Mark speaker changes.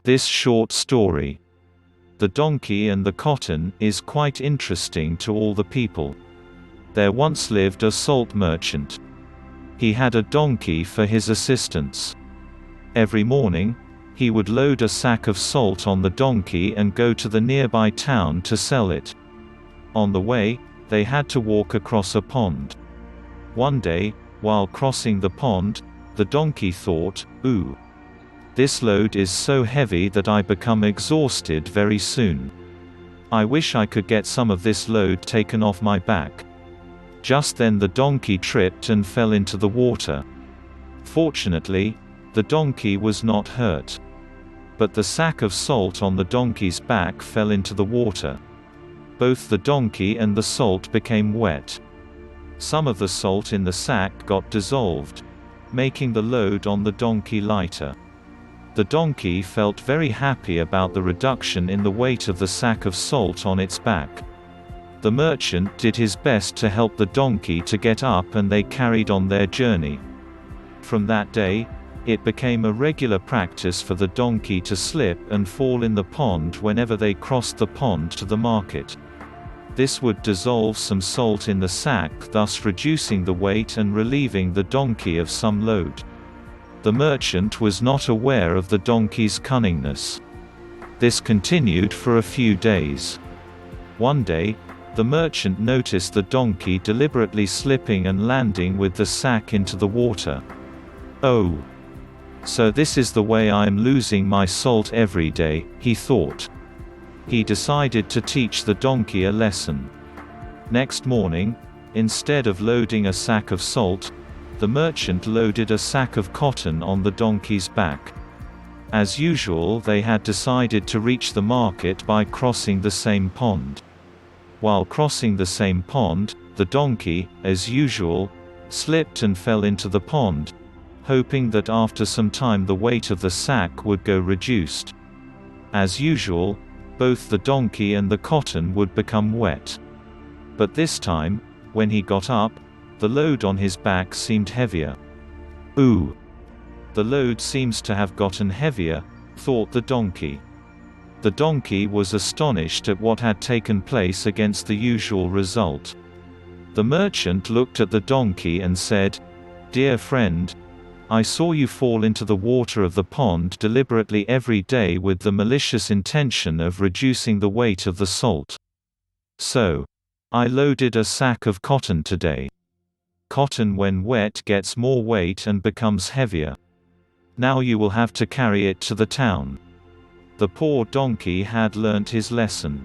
Speaker 1: This short story, The Donkey and the Cotton, is quite interesting to all the people. There once lived a salt merchant. He had a donkey for his assistance. Every morning, he would load a sack of salt on the donkey and go to the nearby town to sell it. On the way, they had to walk across a pond. One day, while crossing the pond, the donkey thought, "Ooh, this load is so heavy that I become exhausted very soon. I wish I could get some of this load taken off my back." Just then the donkey tripped and fell into the water. Fortunately, the donkey was not hurt. But the sack of salt on the donkey's back fell into the water. Both the donkey and the salt became wet. Some of the salt in the sack got dissolved, making the load on the donkey lighter. The donkey felt very happy about the reduction in the weight of the sack of salt on its back. The merchant did his best to help the donkey to get up, and they carried on their journey. From that day, it became a regular practice for the donkey to slip and fall in the pond whenever they crossed the pond to the market. This would dissolve some salt in the sack, thus reducing the weight and relieving the donkey of some load. The merchant was not aware of the donkey's cunningness. This continued for a few days. One day, the merchant noticed the donkey deliberately slipping and landing with the sack into the water. "Oh, so this is the way I am losing my salt every day," he thought. He decided to teach the donkey a lesson. Next morning, instead of loading a sack of salt, the merchant loaded a sack of cotton on the donkey's back. As usual, they had decided to reach the market by crossing the same pond. While crossing the same pond, the donkey, as usual, slipped and fell into the pond, hoping that after some time the weight of the sack would go reduced. As usual, both the donkey and the cotton would become wet. But this time, when he got up, the load on his back seemed heavier. "Ooh, the load seems to have gotten heavier," thought the donkey. The donkey was astonished at what had taken place against the usual result. The merchant looked at the donkey and said, "Dear friend, I saw you fall into the water of the pond deliberately every day with the malicious intention of reducing the weight of the salt. So, I loaded a sack of cotton today. Cotton when wet gets more weight and becomes heavier. Now you will have to carry it to the town." The poor donkey had learnt his lesson.